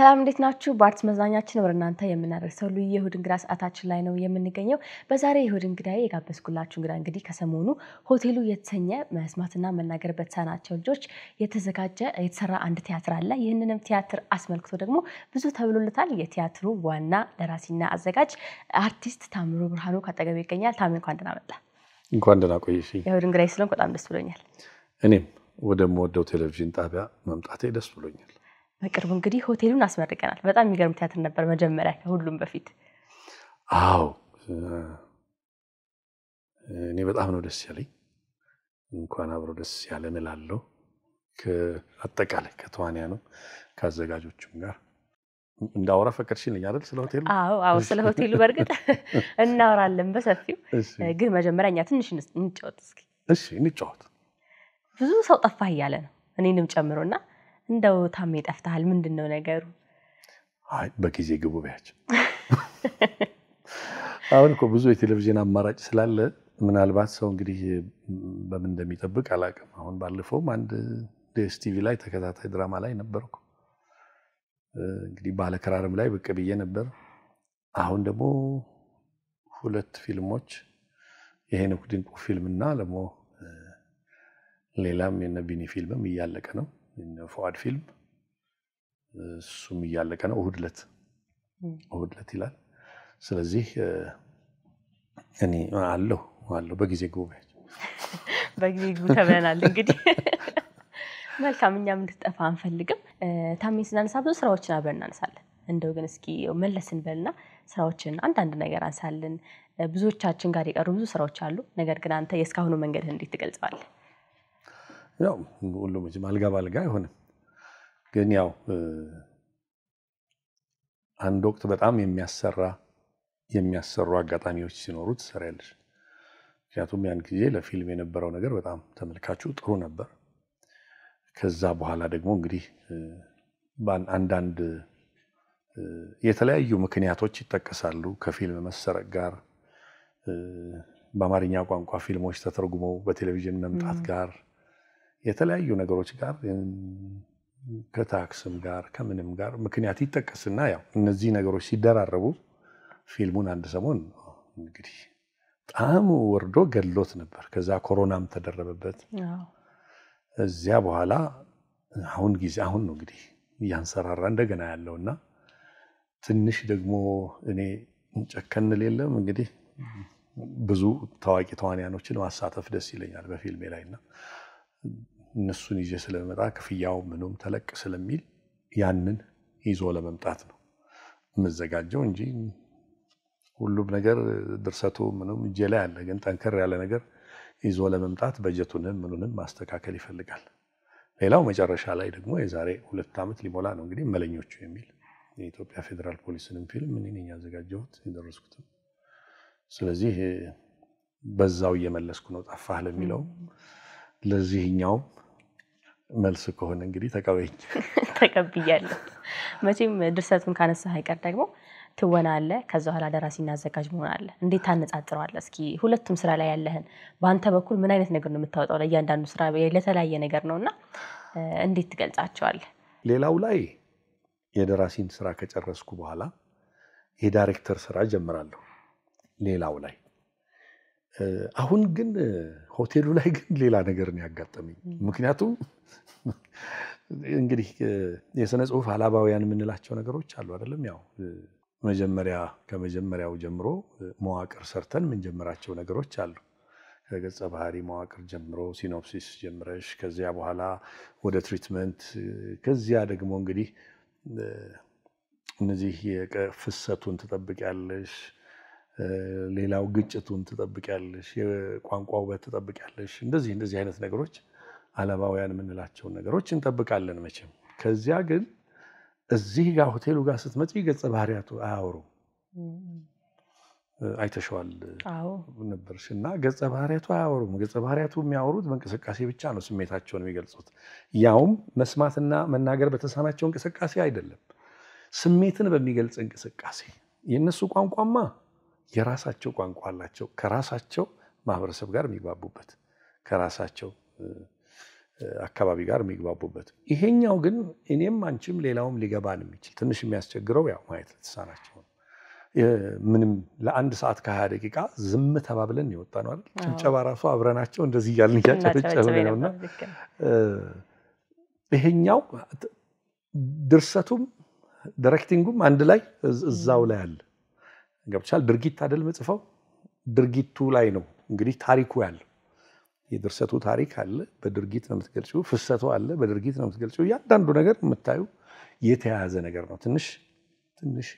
ሰላም እንዴት ናችሁ? በአርት መዝናኛችን ወደ እናንተ የምናደርሰው ልዩ የእሁድ እንግዳ ሰዓታችን ላይ ነው የምንገኘው። በዛሬ የእሁድ እንግዳዬ የጋበዝኩላችሁ እንግዳ እንግዲህ ከሰሞኑ ሆቴሉ የተሰኘ መስማትና መናገር በተሳናቸው ልጆች የተሰራ አንድ ቲያትር አለ። ይህንንም ቲያትር አስመልክቶ ደግሞ ብዙ ተብሎለታል። የቲያትሩ ዋና ደራሲና አዘጋጅ አርቲስት ታምሩ ብርሃኑ ካጠገቤ ይገኛል። ታምሩ እንኳን ደህና መጣ። እንኳን ደህና ቆይሽኝ። የእሁድ እንግዳዬ ስለሆንክ በጣም ደስ ብሎኛል። እኔም ወደምወደው ቴሌቪዥን ጣቢያ መምጣቴ ደስ ብሎኛል። በቅርቡ እንግዲህ ሆቴሉን አስመርቀናል። በጣም የሚገርም ቲያትር ነበር መጀመሪያ ከሁሉም በፊት። አዎ እኔ በጣም ነው ደስ ያለኝ። እንኳን አብሮ ደስ ያለን እላለሁ። ከአጠቃላይ ከተዋንያኑ ከአዘጋጆቹም ጋር እንዳወራ ፈቀድሽልኝ አይደል? ስለ ሆቴሉ? አዎ ስለ ሆቴሉ በርግጥ እናወራለን በሰፊው። ግን መጀመሪያ እኛ ትንሽ እንጫወት እስኪ። እሺ እንጫወት። ብዙ ሰው ጠፋህ እያለ ነው እኔንም ጨምሮና እንደው ታሜ ጠፍተሃል ምንድነው ነገሩ? አይ በጊዜ ግቡ በያቸው። አሁን እኮ ብዙ የቴሌቪዥን አማራጭ ስላለ ምናልባት ሰው እንግዲህ በምን እንደሚጠብቅ አላውቅም። አሁን ባለፈውም አንድ ዲኤስቲቪ ላይ ተከታታይ ድራማ ላይ ነበርኩ። እንግዲህ ባለከራርም ላይ ብቅ ብዬ ነበር። አሁን ደግሞ 2 ፊልሞች የሄኖክ ድንቁ ፊልምና ደግሞ ሌላም የነቢኒ ፊልምም እያለቀ ነው። ፉአድ ፊልም እሱም እያለቀ ነው። እሁድ ዕለት ይላል። ስለዚህ እኔ አለሁ በጊዜ ጉባኤ በጊዜ ጉ ተብለናል። እንግዲህ መልካም እኛም እንድትጠፋ አንፈልግም። ታሜ ስናነሳ ብዙ ስራዎችን አብረን እናነሳለን። እንደው ግን እስኪ መለስ እንበልና ስራዎችን አንዳንድ ነገር አንሳልን። ብዙዎቻችን ጋር የቀሩ ብዙ ስራዎች አሉ። ነገር ግን አንተ የእስካሁኑ መንገድህን እንዴት ትገልጸዋለህ? ያው ሁሉም አልጋ ባልጋ አይሆንም። ግን ያው አንድ ወቅት በጣም የሚያሰሩ አጋጣሚዎች ሲኖሩት ትሰሪያለሽ። ምክንያቱም ያን ጊዜ ለፊልም የነበረው ነገር በጣም ተመልካቹ ጥሩ ነበር። ከዛ በኋላ ደግሞ እንግዲህ አንዳንድ የተለያዩ ምክንያቶች ይጠቀሳሉ ከፊልም መሰረቅ ጋር፣ በአማርኛ ቋንቋ ፊልሞች ተተርጉመው በቴሌቪዥን መምጣት ጋር፣ የተለያዩ ነገሮች ጋር ከታክስም ጋር ከምንም ጋር ምክንያት ይጠቀስና ያው እነዚህ ነገሮች ሲደራረቡ ፊልሙን አንድ ሰሞን እንግዲህ በጣም ወርዶ ገድሎት ነበር። ከዛ ኮሮናም ተደረበበት። እዚያ በኋላ አሁን ነው እንግዲህ እያንሰራራ እንደገና ያለውና ትንሽ ደግሞ እኔ ጨከን የለም እንግዲህ ብዙ ታዋቂ ተዋንያኖችን ማሳተፍ ደስ ይለኛል በፊልሜ ላይና እነሱን ይዤ ስለመጣ ክፍያው ምኑም ተለቅ ስለሚል ያንን ይዞ ለመምጣት ነው የምዘጋጀው እንጂ ሁሉም ነገር ድርሰቱ ምኑም እጄ ላይ አለ። ግን ጠንከር ያለ ነገር ይዞ ለመምጣት በጀቱንም ምኑንም ማስተካከል ይፈልጋል። ሌላው መጨረሻ ላይ ደግሞ የዛሬ 2 ዓመት ሊሞላ ነው እንግዲህ መለኞቹ የሚል የኢትዮጵያ ፌደራል ፖሊስንም ፊልም እኔ ነኝ ያዘጋጀሁት የደረስኩት። ስለዚህ በዛው እየመለስኩ ነው ጠፋህ ለሚለው። ለዚህኛው መልስ ከሆነ እንግዲህ ተቀበይኝ። ተቀብያለሁ። መቼም ድርሰቱን ካነሳህ አይቀር ደግሞ ትወና አለ፣ ከዛ በኋላ ደራሲና አዘጋጅ መሆን አለ። እንዴት ታነጻጽረዋለህ? እስኪ ሁለቱም ስራ ላይ ያለህን በአንተ በኩል ምን አይነት ነገር ነው የምታወጣው? ለእያንዳንዱ ስራ ለተለያየ ነገር ነውና እንዴት ትገልጻቸዋለህ? ሌላው ላይ የደራሲን ስራ ከጨረስኩ በኋላ የዳይሬክተር ስራ ጀምራለሁ። ሌላው ላይ አሁን ግን ሆቴሉ ላይ ግን ሌላ ነገር ነው ያጋጠመኝ። ምክንያቱም እንግዲህ የሥነ ጽሁፍ አላባውያን የምንላቸው ነገሮች አሉ አይደለም? ያው ከመጀመሪያው ጀምሮ መዋቅር ሰርተን የምንጀምራቸው ነገሮች አሉ። ከገጸ ባህሪ መዋቅር ጀምሮ ሲኖፕሲስ ጀምረሽ ከዚያ በኋላ ወደ ትሪትመንት፣ ከዚያ ደግሞ እንግዲህ እነዚህ ፍሰቱን ትጠብቂያለሽ፣ ሌላው ግጭቱን ትጠብቂያለሽ፣ የቋንቋው ውበት ትጠብቂያለሽ። እንደዚህ አይነት ነገሮች አለባውያን የምንላቸውን ነገሮች እንጠብቃለን መቼም። ከዚያ ግን እዚህ ጋር ሆቴሉ ጋር ስትመጪ ገጸ ባህሪያቱ አያወሩም። አይተሽዋል ነበርሽና ገጸ ባህሪያቱ አያወሩም። ገጸ ባህሪያቱ የሚያወሩት በእንቅስቃሴ ብቻ ነው ስሜታቸውን የሚገልጹት። ያውም መስማትና መናገር በተሳናቸው እንቅስቃሴ አይደለም፣ ስሜትን በሚገልጽ እንቅስቃሴ። የነሱ ቋንቋማ የራሳቸው ቋንቋ አላቸው፣ ከራሳቸው ማህበረሰብ ጋር የሚግባቡበት ከራሳቸው አካባቢ ጋር የሚግባቡበት። ይሄኛው ግን እኔም አንቺም ሌላውም ሊገባን የሚችል ትንሽ የሚያስቸግረው ያው ማየት ተሳናቸው ምንም ለአንድ ሰዓት ከ20 ደቂቃ ዝም ተባብለን የወጣ ነው አይደል? ጭብጨባ ራሱ አብረናቸው እንደዚህ እያልን እያጨበጨብን ነውና ይሄኛው ድርሰቱም ዳይሬክቲንጉም አንድ ላይ እዛው ላይ አለ። ገብቻል። ድርጊት አይደል መጽፈው ድርጊቱ ላይ ነው እንግዲህ ታሪኩ ያለው። የድርሰቱ ታሪክ አለ፣ በድርጊት ነው የምትገልጪው። ፍሰቱ አለ፣ በድርጊት ነው የምትገልጪው። እያንዳንዱ ነገር የምታዩ የተያያዘ ነገር ነው። ትንሽ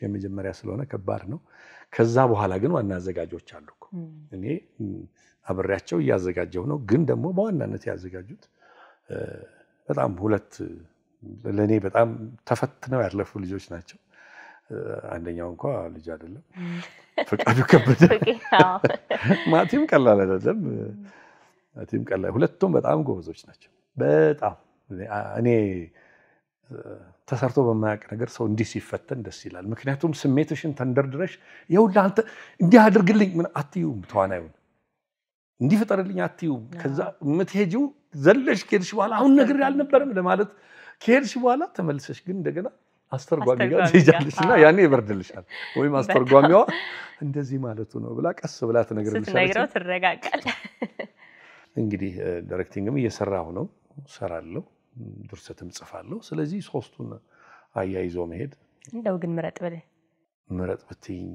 የመጀመሪያ ስለሆነ ከባድ ነው። ከዛ በኋላ ግን ዋና አዘጋጆች አሉ እኮ እኔ አብሬያቸው እያዘጋጀሁ ነው። ግን ደግሞ በዋናነት ያዘጋጁት በጣም ሁለት ለኔ በጣም ተፈትነው ያለፉ ልጆች ናቸው። አንደኛው እንኳን ልጅ አይደለም፣ ፈቃዱ ከበደ። ማቲም ቀላል አይደለም። ማቲም ቀላል፣ ሁለቱም በጣም ጎበዞች ናቸው። በጣም እኔ ተሰርቶ በማያውቅ ነገር ሰው እንዲህ ሲፈተን ደስ ይላል። ምክንያቱም ስሜትሽን ተንደርድረሽ ይኸውልህ አንተ እንዲህ አድርግልኝ ምን አትዩም፣ ተዋናዩን እንዲህ ፍጠርልኝ አትዩም። ከዛ የምትሄጂው ዘለሽ ከሄድሽ በኋላ አሁን ነገር ያልነበረም ለማለት ከሄድሽ በኋላ ተመልሰሽ ግን እንደገና አስተርጓሚ ጋር ትሄጃለሽና ያኔ ይበርድልሻል። ወይም አስተርጓሚዋ እንደዚህ ማለቱ ነው ብላ ቀስ ብላ ትነግርልሻለች። ስትነግረው ትረጋጋል። እንግዲህ ዳይሬክቲንግም እየሰራሁ ነው፣ ሰራለሁ፣ ድርሰትም ጽፋለሁ። ስለዚህ ሶስቱን አያይዞ መሄድ እንደው ግን ምረጥ ብትይኝ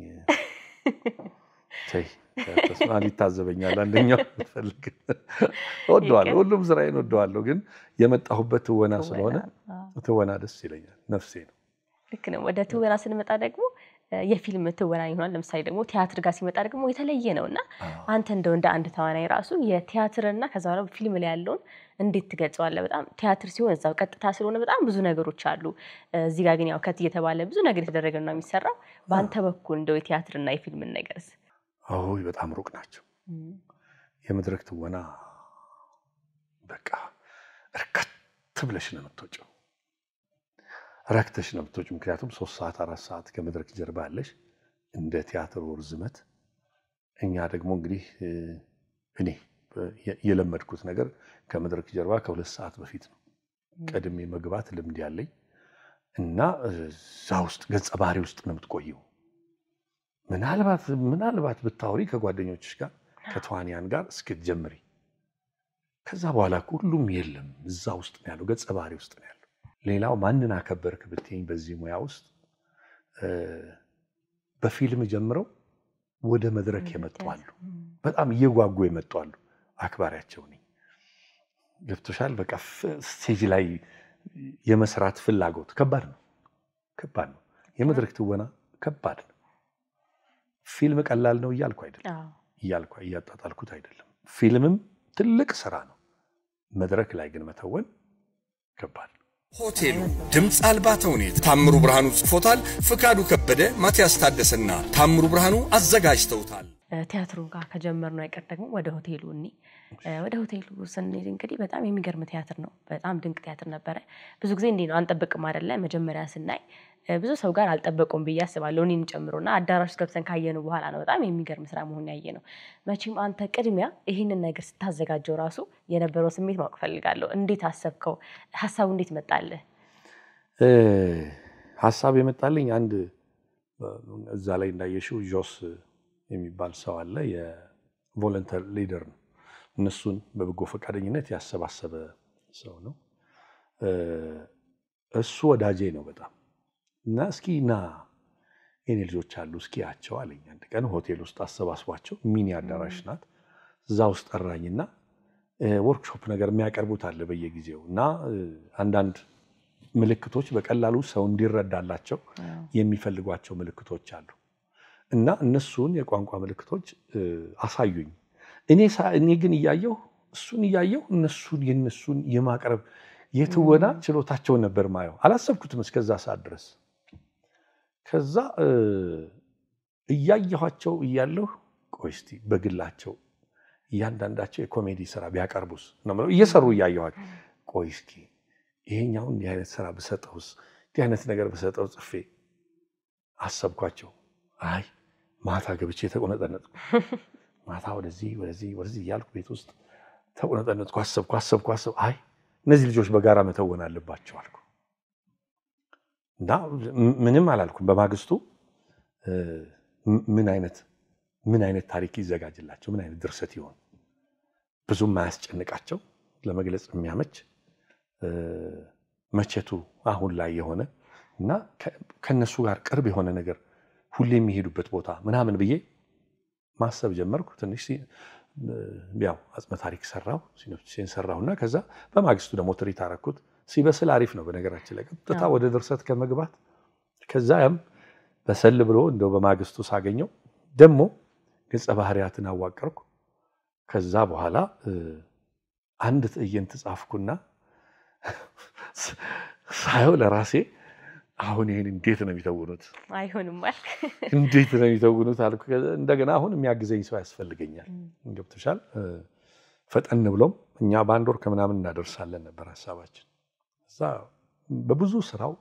ተይ ተስማን ይታዘበኛል። አንደኛው ፈልግ ወደዋለሁ፣ ሁሉም ስራዬን ወደዋለሁ። ግን የመጣሁበት ትወና ስለሆነ ትወና ደስ ይለኛል፣ ነፍሴ ነው። ልክ ነው። ወደ ትወና ስንመጣ ደግሞ የፊልም ትወና ይሆናል። ለምሳሌ ደግሞ ቲያትር ጋር ሲመጣ ደግሞ የተለየ ነውና አንተ እንደው እንደ አንድ ተዋናይ ራሱ የቲያትርና ከዛ በኋላ ፊልም ላይ ያለውን እንዴት ትገልጸዋለህ? በጣም ቲያትር ሲሆን እዛው ቀጥታ ስለሆነ በጣም ብዙ ነገሮች አሉ። እዚህ ጋር ግን ያው ከት እየተባለ ብዙ ነገር የተደረገ ነው የሚሰራው። በአንተ በኩል እንደው የቲያትርና የፊልምን ነገርስ? አሁን በጣም ሩቅ ናቸው። የመድረክ ትወና በቃ እርከት ብለሽ ነው የምትወጪው፣ ረክተሽ ነው የምትወጪው። ምክንያቱም 3 ሰዓት 4 ሰዓት ከመድረክ ጀርባ ያለሽ እንደ ቲያትር ርዝመት። እኛ ደግሞ እንግዲህ እኔ የለመድኩት ነገር ከመድረክ ጀርባ ከ2 ሰዓት በፊት ነው ቀድሜ መግባት ልምድ ያለኝ እና እዛ ውስጥ ገጸ ባህሪ ውስጥ ነው የምትቆየው። ምናልባት ብታወሪ ከጓደኞችሽ ጋር ከተዋንያን ጋር እስክትጀምሪ፣ ከዛ በኋላ ሁሉም የለም እዛ ውስጥ ነው ያለው፣ ገጸ ባህሪ ውስጥ ነው ያለው። ሌላው ማንን አከበርክ ብትይኝ በዚህ ሙያ ውስጥ በፊልም ጀምረው ወደ መድረክ የመጣሉ፣ በጣም እየጓጉ የመጣሉ አክባሪያቸው ነኝ። ገብቶሻል? በቃ ስቴጅ ላይ የመስራት ፍላጎት ከባድ ነው። የመድረክ ትወና ከባድ ነው። ፊልም ቀላል ነው እያልኩ አይደለም፣ እያጣጣልኩት አይደለም። ፊልምም ትልቅ ስራ ነው። መድረክ ላይ ግን መተወን ከባድ ነው። ሆቴሉ ድምጽ አልባ ተውኔት ታምሩ ብርሃኑ ጽፎታል። ፍቃዱ ከበደ፣ ማቲያስ ታደሰና ታምሩ ብርሃኑ አዘጋጅተውታል። ቲያትሩ ጋር ከጀመርነው አይቀር ደግሞ ወደ ሆቴሉ ወደ ሆቴሉ ስንሄድ እንግዲህ በጣም የሚገርም ቲያትር ነው። በጣም ድንቅ ቲያትር ነበረ። ብዙ ጊዜ እንዴ ነው አንጠብቅም አይደለ? መጀመሪያ ስናይ ብዙ ሰው ጋር አልጠበቁም ብዬ አስባለሁ፣ እኔን ጨምሮና አዳራሽ ገብተን ካየነው በኋላ ነው በጣም የሚገርም ስራ መሆን ያየነው። መቼም አንተ ቅድሚያ ይሄንን ነገር ስታዘጋጀው ራሱ የነበረው ስሜት ማወቅ ፈልጋለሁ። እንዴት አሰብከው? ሐሳቡ እንዴት መጣልህ? ሐሳብ የመጣልኝ አንድ እዛ ላይ እንዳየሽው ጆስ የሚባል ሰው አለ፣ የቮለንተር ሊደር ነው። እነሱን በበጎ ፈቃደኝነት ያሰባሰበ ሰው ነው። እሱ ወዳጄ ነው በጣም እና እስኪ ና የኔ ልጆች አሉ እስኪ ያቸው አለኝ። አንድ ቀን ሆቴል ውስጥ አሰባስቧቸው፣ ሚኒ አዳራሽ ናት። እዛ ውስጥ ጠራኝና ወርክሾፕ ነገር የሚያቀርቡት አለ በየጊዜው እና አንዳንድ ምልክቶች በቀላሉ ሰው እንዲረዳላቸው የሚፈልጓቸው ምልክቶች አሉ እና እነሱን የቋንቋ ምልክቶች አሳዩኝ። እኔ ግን እሱን እያየሁ የነሱን የማቅረብ የትወና ችሎታቸውን ነበር ማየው። አላሰብኩትም እስከዛ ሰዓት ድረስ። ከዛ እያየኋቸው እያለሁ ቆይ እስቲ በግላቸው እያንዳንዳቸው የኮሜዲ ስራ ቢያቀርቡስ ነው ማለት እየሰሩ እያየኋቸው ቆይ እስኪ ይሄኛው እንዲህ አይነት ስራ በሰጠውስ እንዲህ አይነት ነገር በሰጠው ጽፌ አሰብኳቸው። አይ ማታ ገብቼ ተቆነጠነጥኩ። ማታ ወደዚህ እያልኩ ቤት ውስጥ ተቆነጠነጥኩ። አሰብኩ። አይ እነዚህ ልጆች በጋራ መተወን አለባቸው አልኩ እና ምንም አላልኩም በማግስቱ ምን አይነት ታሪክ ይዘጋጅላቸው ምን አይነት ድርሰት ይሆን ብዙም ማያስጨንቃቸው ለመግለጽ የሚያመች መቼቱ አሁን ላይ የሆነ እና ከነሱ ጋር ቅርብ የሆነ ነገር ሁሌ የሚሄዱበት ቦታ ምናምን ብዬ ማሰብ ጀመርኩ ትንሽ ያው አጽመ ታሪክ ሰራው ሲኖፕሲስን ሰራውና ከዛ በማግስቱ ደግሞ ትሪት አረኩት ሲበስል አሪፍ ነው በነገራችን ላይ ቀጥታ ወደ ድርሰት ከመግባት ከዛም በሰል ብሎ እንደው በማግስቱ ሳገኘው ደግሞ ገጸ ባህሪያትን አዋቀርኩ ከዛ በኋላ አንድ ትዕይንት ጻፍኩና ሳይው ለራሴ አሁን ይሄን እንዴት ነው የሚተውኑት አይሆንም ማለት እንዴት ነው የሚተውኑት አልኩ እንደገና አሁን የሚያግዘኝ ሰው ያስፈልገኛል እንገብተሻል ፈጠን ብሎም እኛ ባንድ ወር ከምናምን እናደርሳለን ነበር ሐሳባችን እዛ በብዙ ስራው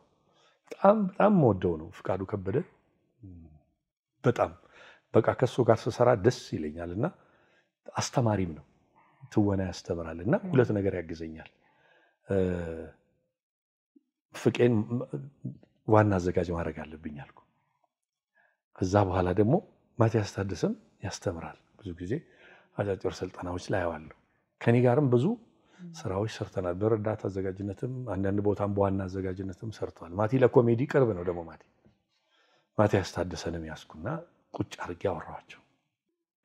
በጣም ወደው ነው ፍቃዱ ከበደ በጣም በቃ ከሱ ጋር ስሰራ ደስ ይለኛልና አስተማሪም ነው ትወና ያስተምራልና ሁለት ነገር ያግዘኛል ፍቄን ዋና አዘጋጅ ማድረግ አለብኝ አልኩ ከዛ በኋላ ደግሞ ማቲያስ ታደሰም ያስተምራል ብዙ ጊዜ አጫጭር ስልጠናዎች ላይ ያዋለው ከኔ ጋርም ብዙ ስራዎች ሰርተናል በረዳት አዘጋጅነትም አንዳንድ ቦታም በዋና አዘጋጅነትም ሰርቷል ማቲ ለኮሜዲ ቅርብ ነው ደግሞ ማቲያስ ታደሰንም ያስኩና ቁጭ አርጌ አወራቸው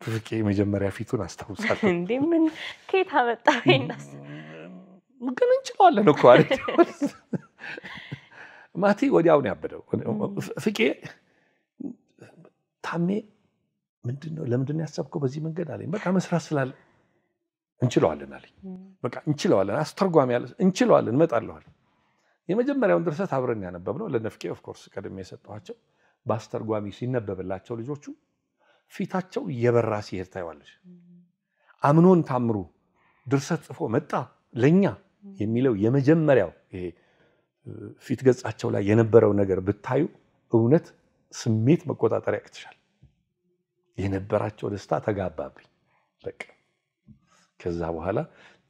ፍቄ መጀመሪያ ፊቱን አስተውሳለሁ እንዴ ምን ከየት አመጣኸኝናስ ግን እንችላለን እኮ አይደል ማቲ ወዲያው ነው ያበደው ፍቄ ታሜ ምንድነው ለምንድነው ያሰብከው በዚህ መንገድ አለኝ በቃ መስራት ስላለ እንችላለን አለኝ በቃ እንችላለን አስተርጓሚ ያለ እንችላለን መጣለዋል የመጀመሪያውን ድርሰት አብረን ያነበብነው ለነፍቄ ኦፍ ኮርስ ቀደም የሰጠኋቸው ባስተርጓሚ ሲነበብላቸው ልጆቹ ፊታቸው የበራ ሲሄድ ታይዋለሽ አምኖን ታምሩ ድርሰት ጽፎ መጣ ለኛ የሚለው የመጀመሪያው ይሄ ፊት ገጻቸው ላይ የነበረው ነገር ብታዩ እውነት ስሜት መቆጣጠር ያቅትሻል የነበራቸው ደስታ ተጋባብኝ በቃ ከዛ በኋላ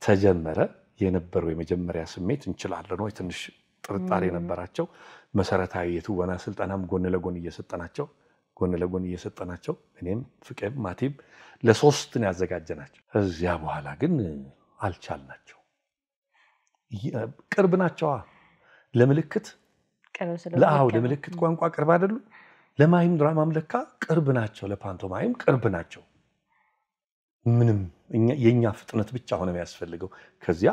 ተጀመረ የነበረው የመጀመሪያ ስሜት እንችላለን ወይ ትንሽ ጥርጣሬ ነበራቸው መሰረታዊ የትወና ስልጠናም ጎን ለጎን እየሰጠናቸው እኔም ፍቄም ማቲም ለሶስት ነው ያዘጋጀናቸው እዚያ በኋላ ግን አልቻልናቸው ቅርብ ናቸው ለምልክት ለምልክት ቋንቋ ቅርብ አይደሉ ለማይም ድራማም ለካ ቅርብ ናቸው ለፓንቶማይም ቅርብ ናቸው ምንም የኛ ፍጥነት ብቻ ሆነ የሚያስፈልገው ከዚያ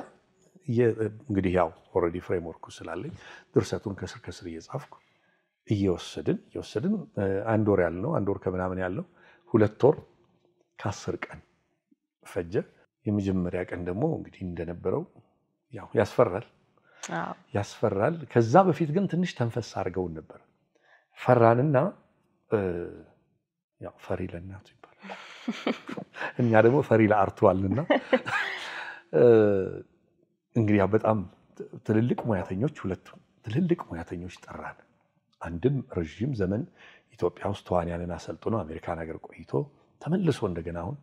እንግዲህ ያው ኦሬዲ ፍሬምወርኩ ስላለኝ ድርሰቱን ከስር እየጻፍኩ እየወሰድን አንድ ወር ያልነው አንድ ወር ከምናምን ያለው 2 ወር ከ10 ቀን ፈጀ የመጀመሪያ ቀን ደግሞ እንግዲህ እንደነበረው ያው ያስፈራል ከዛ በፊት ግን ትንሽ ተንፈስ አድርገው ነበር ፈራንና ያው ፈሪ ለናቱ ይባላል እኛ ደግሞ ፈሪ ለአርቷልና እንግዲህ ያው በጣም ትልልቅ ሙያተኞች ጠራን አንድም ረጅም ዘመን ኢትዮጵያ ውስጥ ተዋንያንን አሰልጥኖ አሜሪካን ሀገር ቆይቶ ተመልሶ እንደገና አሁን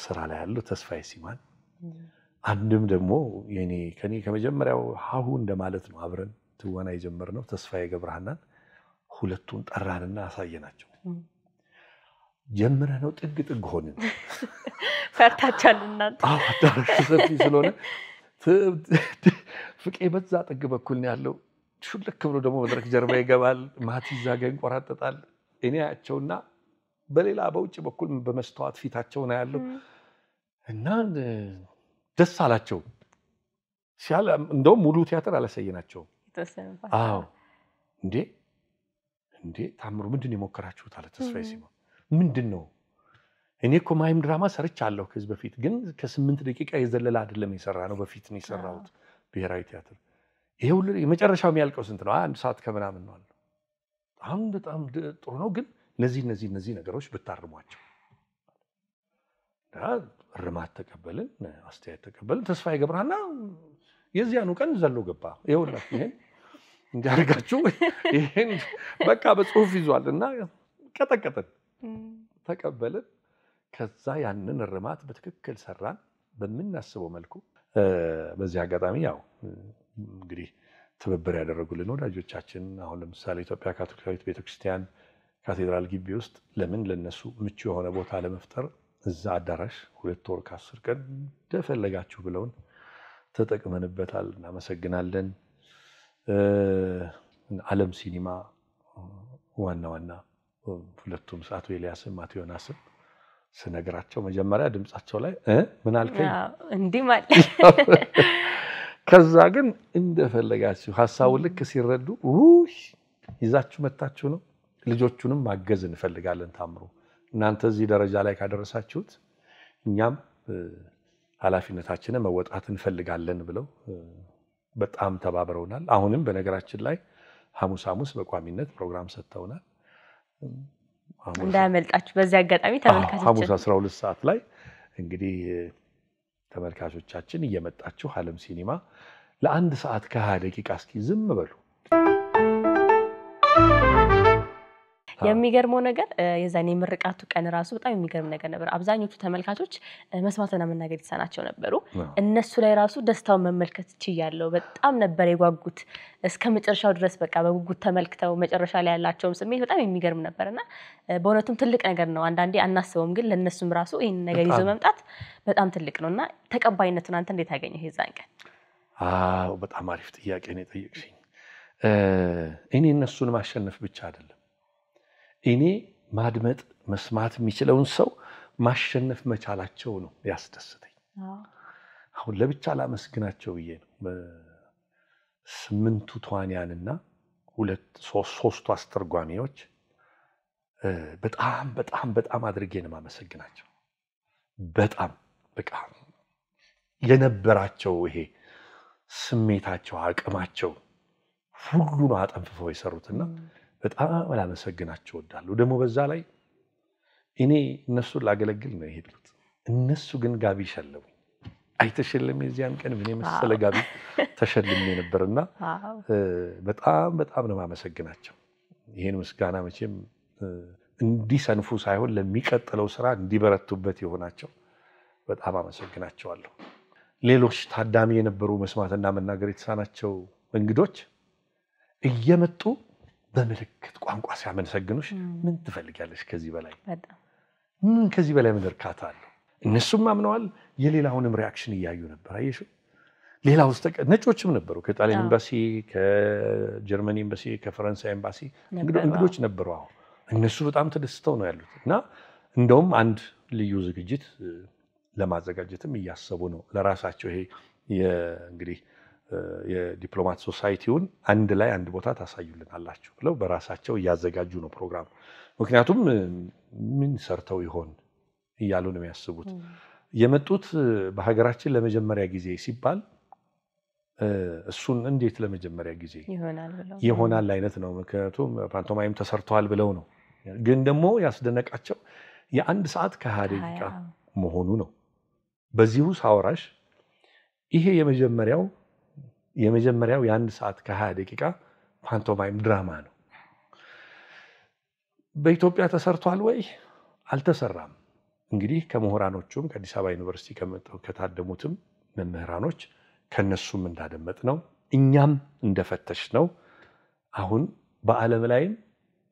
ስራ ላይ ያለው ተስፋዬ ሲማን አንድም ደግሞ ከኔ ከመጀመሪያው ሀሁ እንደማለት ነው አብረን ትወና የጀመርነው ተስፋዬ ገብረሃናን ሁለቱን ጠራንና አሳየናቸው ጀምረነው ጥግ ሆነን ፈርታቻል እናንተ አዳራሽ ሰፊ ስለሆነ ፍቄ በዛ ጥግ በኩል ነው ያለው ሹልክ ብሎ ደግሞ መድረክ ጀርባ ይገባል ማቲ ዛገን ቆራጠጣል እኔ ያቸውና በሌላ በውጭ በኩል በመስተዋት ፊታቸውና ያለው እና ደስ አላቸው ሲያለ እንደውም ሙሉ ቲያትር አላሰየናቸው አዎ እንዴ ታምሩ ምንድነው የሞከራችሁት አለ ተስፋዬ ሲማ ምንድነው እኔ እኮ ማይም ድራማ ሰርቻለሁ ከዚህ በፊት ግን ከ8 ደቂቃ የዘለለ አይደለም የሰራነው በፊት ነው የሰራሁት ብሔራዊ ቲያትር ይሄ ሁሉ የመጨረሻው የሚያልቀው ስንት ነው 1 ሰዓት ከምናምን ነው አለ አሁን በጣም ጥሩ ነው ግን እነዚህ ነገሮች ብታርሟቸው ርማት ተቀበልን አስተያየት ተቀበልን ተስፋዬ ገብረሃና የዚያኑ ቀን ዘሎ ገባ ይኸውላችሁ ይሄን እንዲያርጋችሁ ይሄን በቃ በጽሁፍ ይዟልና ቀጠቀጠን ተቀበልን ከዛ ያንን ርማት በትክክል ሰራን በመናስበው መልኩ በዚህ አጋጣሚ ያው እንግዲህ ትብብር ያደረጉልን ወዳጆቻችን አሁን ለምሳሌ ኢትዮጵያ ካቶሊካዊት ቤተክርስቲያን ካቴድራል ግቢ ውስጥ ለምን ለነሱ ምቹ የሆነ ቦታ ለመፍጠር እዛ አዳራሽ 2 ወር ከ10 ቀን እንደፈለጋችሁ ብለውን ተጠቅመንበታል። እናመሰግናለን። ዓለም ሲኒማ ዋና ሁለቱም ሰዓቱ ኤልያስም ማቴዎናስም ስነግራቸው መጀመሪያ ድምጻቸው ላይ ምን አልከኝ እንዲህ ማለት ከዛ ግን እንደፈለጋችሁ ሐሳቡ ልክ ሲረዱ ይዛችሁ መጣችሁ ነው። ልጆቹንም ማገዝ እንፈልጋለን። ታምሩ እናንተ እዚህ ደረጃ ላይ ካደረሳችሁት እኛም ኃላፊነታችንን መወጣት እንፈልጋለን ብለው በጣም ተባብረውናል። አሁንም በነገራችን ላይ ሐሙስ በቋሚነት ፕሮግራም ሰጥተውናል። እንዳያመልጣችሁ በዚህ አጋጣሚ ተመልካቾች ሐሙስ 12 ሰዓት ላይ እንግዲህ ተመልካቾቻችን እየመጣችሁ ዓለም ሲኒማ ለ1 ሰዓት ከ20 ደቂቃ እስኪ ዝም በሉ። የሚገርመው ነገር የዛኔ ምርቃቱ ቀን ራሱ በጣም የሚገርም ነገር ነበር። አብዛኞቹ ተመልካቾች መስማትና መናገር የተሳናቸው ነበሩ። እነሱ ላይ ራሱ ደስታውን መመልከት ይችላል። በጣም ነበር የጓጉት እስከ መጨረሻው ድረስ በቃ በጉጉት ተመልክተው መጨረሻ ላይ ያላቸው ስሜት በጣም የሚገርም ነበርና በእውነቱም ትልቅ ነገር ነው። አንዳንዴ አናስበውም፣ ግን ለነሱም ራሱ ይሄን ነገር ይዞ መምጣት በጣም ትልቅ ነውና ተቀባይነቱን አንተ እንዴት አገኘው የዛን ቀን? በጣም አሪፍ ጥያቄ ነው የጠየቅሽኝ። እኔ እነሱን ማሸነፍ ብቻ አይደለም እኔ ማድመጥ መስማት የሚችለውን ሰው ማሸነፍ መቻላቸው ነው ያስደስተኝ። አሁን ለብቻ ላመስግናቸው ብዬ ነው። 8ቱ ተዋንያንና 3ቱ አስተርጓሚዎች በጣም አድርጌ ነው ማመሰግናቸው። በጣም በቃ የነበራቸው ይሄ ስሜታቸው አቅማቸው ሁሉ ነው አጠንፍፈው የሰሩትና በጣም ላመሰግናቸው እወዳለሁ። ደግሞ በዛ ላይ እኔ እነሱን ላገለግል ነው የሄድኩት። እነሱ ግን ጋቢ ሸለሙኝ። አይተሸለም የዚያን ቀን ምን መሰለ ጋቢ ተሸልሜ ነበርና በጣም ነው ማመሰግናቸው። ይሄን ምስጋና መቼም እንዲሰንፉ ሳይሆን ለሚቀጥለው ስራ እንዲበረቱበት ይሆናቸው። በጣም አመሰግናቸዋለሁ። ሌሎች ታዳሚ የነበሩ መስማትና መናገር የተሳናቸው እንግዶች እየመጡ በምልክት ቋንቋ ሲያመሰግኑሽ ምን ትፈልጊያለሽ ከዚህ በላይ? ከዚህ በላይ ምን እርካታ አለ? እነሱም አምነዋል። የሌላውንም ሪአክሽን እያዩ ነበር። አየሽ ሌላው ነጮችም ነበሩ። ከጣሊያን ኤምባሲ፣ ከጀርመኒ ኤምባሲ፣ ከፈረንሳይ ኤምባሲ እንግዶች ነበሩ። አሁን እነሱ በጣም ተደስተው ነው ያሉት እና እንደውም አንድ ልዩ ዝግጅት ለማዘጋጀትም እያሰቡ ነው ለራሳቸው። ይሄ እንግዲህ የዲፕሎማት ሶሳይቲውን አንድ ቦታ ታሳዩልናላችሁ ብለው በራሳቸው እያዘጋጁ ነው ፕሮግራም። ምክንያቱም ምን ሰርተው ይሆን እያሉ ነው የሚያስቡት። የመጡት በሀገራችን ለመጀመሪያ ጊዜ ሲባል እሱን እንዴት ለመጀመሪያ ጊዜ ይሆናል አይነት ነው። ምክንያቱም ፓንቶማይም ተሰርቷል ብለው ነው። ግን ደግሞ ያስደነቃቸው የ1 ሰዓት ከ20 ደቂቃ መሆኑ ነው። በዚሁ ሳወራሽ ይሄ የመጀመሪያው የ1 ሰዓት ከ20 ደቂቃ ፓንቶማይም ድራማ ነው። በኢትዮጵያ ተሰርቷል ወይ? አልተሰራም። እንግዲህ ከምሁራኖቹም ከአዲስ አበባ ዩኒቨርሲቲ ከታደሙትም መምህራኖች ከነሱም እንዳደመጥ ነው እኛም እንደፈተሽ ነው አሁን በዓለም ላይም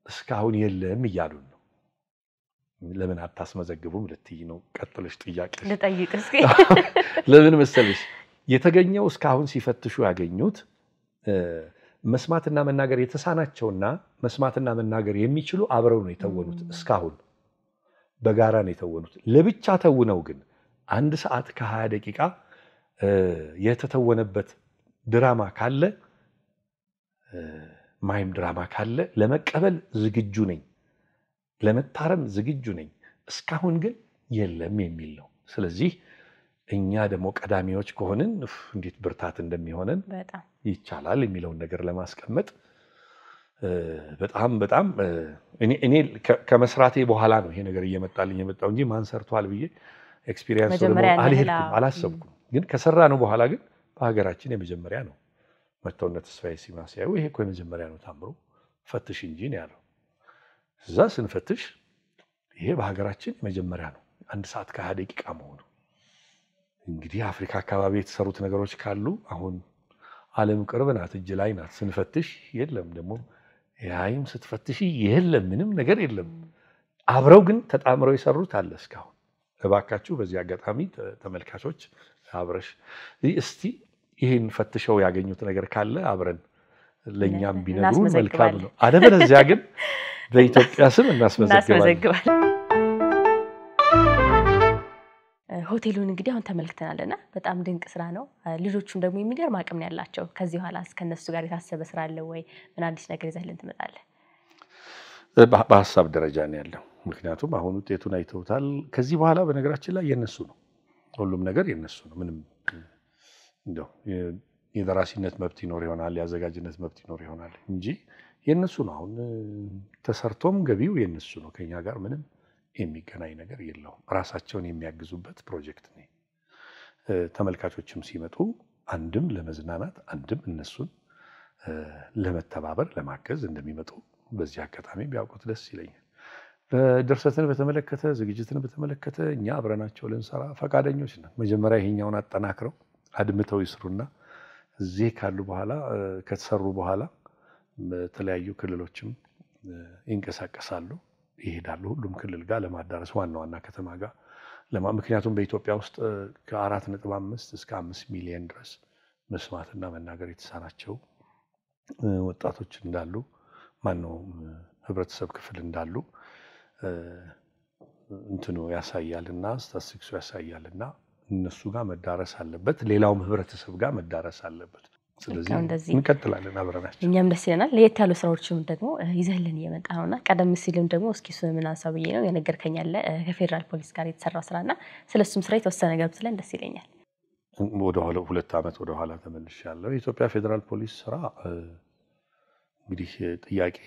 እስካሁን የለም እያሉን ነው። ለምን አታስመዘግቡም ልትይ ነው? ቀጥለሽ ጥያቄ ልጠይቅ እስኪ። ለምን መሰለሽ የተገኘው እስካሁን ሲፈትሹ ያገኙት መስማትና መናገር የተሳናቸውና መስማትና መናገር የሚችሉ አብረው ነው የተወኑት። እስካሁን በጋራ ነው የተወኑት። ለብቻ ተውነው ግን 1 ሰዓት ከ20 ደቂቃ የተተወነበት ድራማ ካለ ማይም ድራማ ካለ ለመቀበል ዝግጁ ነኝ፣ ለመታረም ዝግጁ ነኝ። እስካሁን ግን የለም የሚል ነው። ስለዚህ እኛ ደግሞ ቀዳሚዎች ከሆንን እንዴት ብርታት እንደሚሆነን ይቻላል የሚለውን ነገር ለማስቀመጥ በጣም እኔ ከመስራቴ በኋላ ነው ይሄ ነገር እየመጣልኝ የመጣው እንጂ ማን ሰርቷል ብዬ ኤክስፒሪየንስ አልሄድኩም። ግን ከሰራ ነው በኋላ ግን በሀገራችን የመጀመሪያ ነው። መተውነት ተስፋዬ ሲማሲያው ይሄ እኮ የመጀመሪያ ነው ታምሩ ፈትሽ እንጂ ነው ያለው። እዛ ስንፈትሽ ይሄ በሀገራችን የመጀመሪያ ነው 1 ሰዓት ከ20 ደቂቃ መሆኑ። እንግዲህ አፍሪካ አካባቢ የተሰሩት ነገሮች ካሉ አሁን ዓለም ቅርብ ናት፣ እጅ ላይ ናት። ስንፈትሽ የለም ደግሞ ያይም ስትፈትሽ የለም፣ ምንም ነገር የለም። አብረው ግን ተጣምረው የሰሩት አለ እስካሁን። እባካችሁ በዚህ አጋጣሚ ተመልካቾች አብረሽ እስቲ ይሄን ፈትሸው ያገኙት ነገር ካለ አብረን ለኛም ቢነግሩ መልካም ነው። አለበለዚያ ግን በኢትዮጵያ ስም እናስመዘግባለን። ሆቴሉን እንግዲህ አሁን ተመልክተናልና በጣም ድንቅ ስራ ነው። ልጆቹም ደግሞ የሚገርም አቅም ነው ያላቸው። ከዚህ በኋላ ከነሱ ጋር የታሰበ ስራ አለ ወይ? ምን አዲስ ነገር ይዘህልን ትመጣለህ? በሀሳብ ደረጃ ነው ያለው። ምክንያቱም አሁን ውጤቱን አይተውታል። ከዚህ በኋላ በነገራችን ላይ የነሱ ነው፣ ሁሉም ነገር የነሱ ነው። ምንም እንደው የደራሲነት መብት ይኖር ይሆናል፣ የአዘጋጅነት መብት ይኖር ይሆናል እንጂ የነሱ ነው። አሁን ተሰርቶም ገቢው የነሱ ነው። ከኛ ጋር ምንም የሚገናኝ ነገር የለውም። ራሳቸውን የሚያግዙበት ፕሮጀክት ነው። ተመልካቾችም ሲመጡ አንድም ለመዝናናት አንድም እነሱን ለመተባበር ለማገዝ እንደሚመጡ በዚህ አጋጣሚ ቢያውቁት ደስ ይለኛል። በድርሰትን በተመለከተ ዝግጅትን በተመለከተ እኛ አብረናቸው ልንሰራ ፈቃደኞች ነን። መጀመሪያ ይሄኛውን አጠናክረው አድምተው ይስሩና እዚህ ካሉ በኋላ ከተሰሩ በኋላ በተለያዩ ክልሎችም ይንቀሳቀሳሉ፣ ይሄዳሉ። ሁሉም ክልል ጋር ለማዳረስ ዋና ከተማ ጋር ምክንያቱም በኢትዮጵያ ውስጥ ከ4.5 እስከ 5 ሚሊዮን ድረስ መስማትና መናገር የተሳናቸው ወጣቶች እንዳሉ ህብረተሰብ ክፍል እንዳሉ እንትኑ ያሳያልና ስታቲስቲክሱ ያሳያልና እነሱ ጋር መዳረስ አለበት፣ ሌላውም ህብረተሰብ ጋር መዳረስ አለበት። ስለዚህ እንቀጥላለን አብረናቸው። እኛም ደስ ይለናል። ለየት ያሉ ስራዎችም ደግሞ ይዘህልን እየመጣ ነውና ቀደም ሲልም ደግሞ እስኪ እሱን ምን አንሳው ብዬ ነው የነገርከኝ ያለ ከፌደራል ፖሊስ ጋር የተሰራ ስራና ስለሱም ስራ የተወሰነ ነገር ብትለን ደስ ይለኛል። ወደ 2 ዓመት ወደ ኋላ ተመልሻለሁ። የኢትዮጵያ ፌደራል ፖሊስ ስራ እንግዲህ ጥያቄ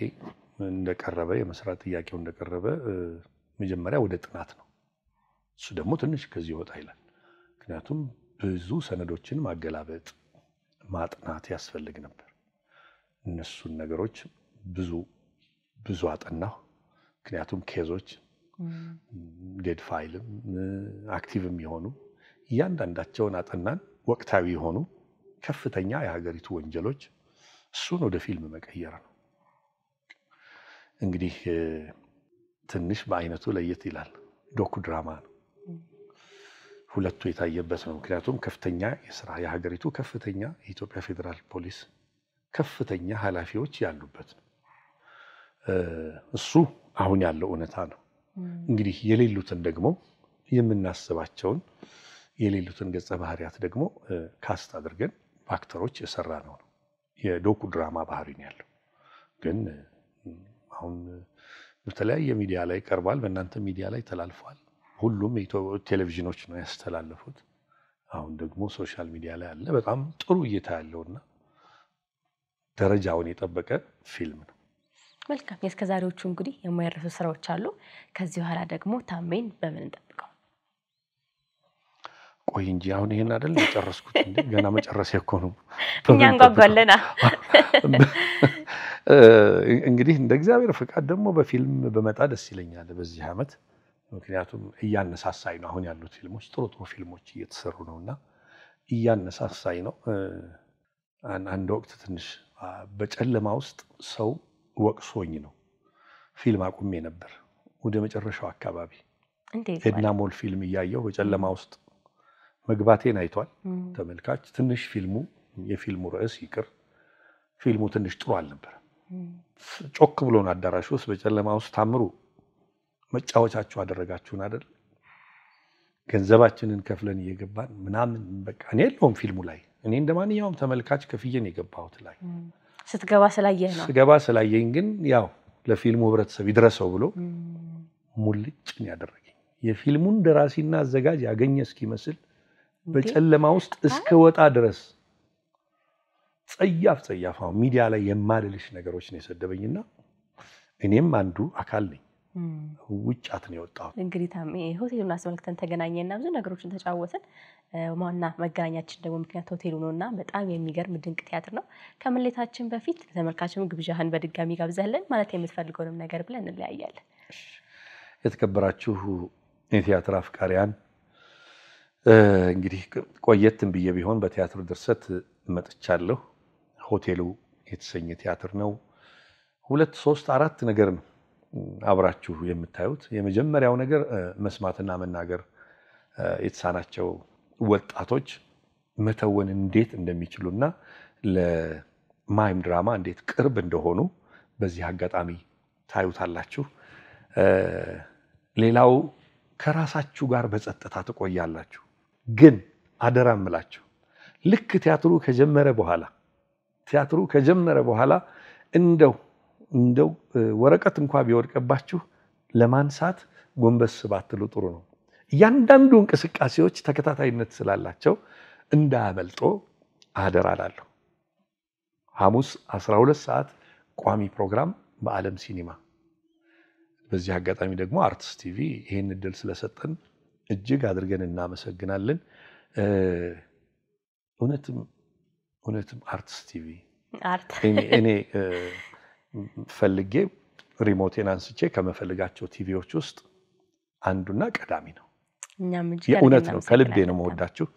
እንደቀረበ የመስራት ጥያቄው እንደቀረበ መጀመሪያ ወደ ጥናት ነው። እሱ ደግሞ ትንሽ ከዚህ ወጣ ይላል። ምክንያቱም ብዙ ሰነዶችን ማገላበጥ ማጥናት ያስፈልግ ነበር። እነሱን ነገሮች ብዙ አጠናሁ። ምክንያቱም ኬዞች ዴድ ፋይልም አክቲቭም የሆኑ እያንዳንዳቸውን አጠናን። ወቅታዊ የሆኑ ከፍተኛ የሀገሪቱ ወንጀሎች እሱን ወደ ፊልም መቀየር ነው። እንግዲህ ትንሽ በአይነቱ ለየት ይላል። ዶኩ ድራማ ነው። ሁለቱ የታየበት ነው። ምክንያቱም ከፍተኛ የስራ የሀገሪቱ ከፍተኛ የኢትዮጵያ ፌደራል ፖሊስ ከፍተኛ ኃላፊዎች ያሉበት ነው። እሱ አሁን ያለው እውነታ ነው። እንግዲህ የሌሉትን ደግሞ የምናስባቸውን የሌሉትን ገጸ ባህሪያት ደግሞ ካስት አድርገን በአክተሮች የሰራ ነው። የዶኩ ድራማ ባህሪ ነው ያለው። ግን አሁን በተለያየ ሚዲያ ላይ ቀርቧል። በእናንተ ሚዲያ ላይ ተላልፏል። ሁሉም ቴሌቪዥኖች ነው ያስተላለፉት። አሁን ደግሞ ሶሻል ሚዲያ ላይ አለ። በጣም ጥሩ እይታ ያለውና ደረጃውን የጠበቀ ፊልም ነው። መልካም። የእስከዛሬዎቹ እንግዲህ የማይረሱ ስራዎች አሉ። ከዚህ በኋላ ደግሞ ታሜን በምን እንጠብቀው? ቆይ እንጂ አሁን ይሄን አይደል የጨረስኩት እንዴ? ገና መጨረስ እኮ ነው። እኛ እንጓጓለና እንግዲህ እንደ እግዚአብሔር ፍቃድ ደግሞ በፊልም በመጣ ደስ ይለኛል በዚህ ዓመት። ምክንያቱም እያነሳሳይ ነው። አሁን ያሉት ፊልሞች ጥሩ ፊልሞች እየተሰሩ ነውና እያነሳሳይ ነው። አንድ ወቅት ትንሽ በጨለማ ውስጥ ሰው ወቅሶኝ ነው ፊልም አቁሜ ነበር። ወደ መጨረሻው አካባቢ ኤድና ሞል ፊልም እያየሁ በጨለማ ውስጥ መግባቴን አይቷል ተመልካች። ትንሽ የፊልሙ ርዕስ ይቅር፣ ፊልሙ ትንሽ ጥሩ አልነበር። ጮክ ብሎን አዳራሽ ውስጥ በጨለማ ውስጥ ታምሩ መጫወቻችሁ አደረጋችሁን አይደል? ገንዘባችንን ከፍለን እየገባን ምናምን በቃ እኔ የለውም ፊልሙ ላይ። እኔ እንደማንኛውም ተመልካች ከፍየን የገባሁት ላይ ስትገባ ስላየህ ነው። ስገባ ስላየኝ ግን ያው ለፊልሙ ህብረተሰብ ይድረሰው ብሎ ሙልጭን ያደረገኝ የፊልሙን ደራሲና አዘጋጅ ያገኘ እስኪመስል በጨለማ ውስጥ እስከ ወጣ ድረስ ጸያፍ ሚዲያ ላይ የማልልሽ ነገሮች ነው የሰደበኝና እኔም አንዱ አካል ነኝ። ውጫት ነው የወጣው። እንግዲህ ታሜ ሆቴሉን አስመልክተን ተገናኘና ብዙ ነገሮችን ተጫወትን። ማና መገናኛችን ደግሞ ምክንያት ሆቴሉ ነውና በጣም የሚገርም ድንቅ ቲያትር ነው። ከመለታችን በፊት ተመልካቹም ግብዣህን በድጋሚ ጋብዘህልን ማለት የምትፈልገውንም ነገር ብለን እንለያያለን። የተከበራችሁ የቲያትር አፍቃሪያን እንግዲህ ቆየትም ብዬ ቢሆን በቲያትር ድርሰት መጥቻለሁ። ሆቴሉ የተሰኘ ቲያትር ነው። 2 3 4 ነገር ነው አብራችሁ የምታዩት። የመጀመሪያው ነገር መስማትና መናገር የተሳናቸው ወጣቶች መተወን እንዴት እንደሚችሉና ለማይም ድራማ እንዴት ቅርብ እንደሆኑ በዚህ አጋጣሚ ታዩታላችሁ። ሌላው ከራሳችሁ ጋር በጸጥታ ትቆያላችሁ። ግን አደራ እምላችሁ ልክ ቲያትሩ ከጀመረ በኋላ እንደው ወረቀት እንኳን ቢወድቅባችሁ ለማንሳት ጎንበስ ባትሉ ጥሩ ነው። እያንዳንዱ እንቅስቃሴዎች ተከታታይነት ስላላቸው እንዳያመልጦ አደራ እላለሁ። ሐሙስ 12 ሰዓት ቋሚ ፕሮግራም በዓለም ሲኒማ። በዚህ አጋጣሚ ደግሞ አርትስ ቲቪ ይሄን እድል ስለሰጠን እጅግ አድርገን እናመሰግናለን። እውነትም አርትስ ቲቪ እኔ ፈልጌ ሪሞቴን አንስቼ ከመፈልጋቸው ቲቪዎች ውስጥ አንዱና ቀዳሚ ነው። የእውነት ነው። ከልቤ ነው መወዳችሁ።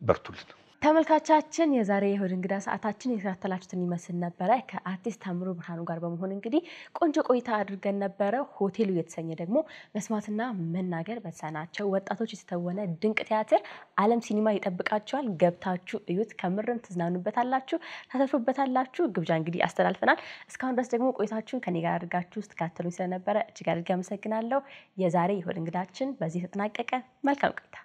በርቱልን። ተመልካቻችን የዛሬ የእሁድ እንግዳ ሰዓታችን የተከታተላችሁትን ይመስል ነበረ። ከአርቲስት ታምሩ ብርሃኑ ጋር በመሆን እንግዲህ ቆንጆ ቆይታ አድርገን ነበረ። ሆቴሉ የተሰኘ ደግሞ መስማትና መናገር በተሳናቸው ወጣቶች የተተወነ ድንቅ ቲያትር ዓለም ሲኒማ ይጠብቃችኋል። ገብታችሁ እዩት። ከምርም ትዝናኑበታላችሁ፣ ታተርፉበታላችሁ። ግብዣ እንግዲህ አስተላልፈናል። እስካሁን ድረስ ደግሞ ቆይታችሁን ከኔ ጋር አድርጋችሁ ስትከታተሉኝ ስለነበረ እጅግ አድርጌ አመሰግናለሁ። የዛሬ የእሁድ እንግዳችን በዚህ ተጠናቀቀ። መልካም ቆይታ።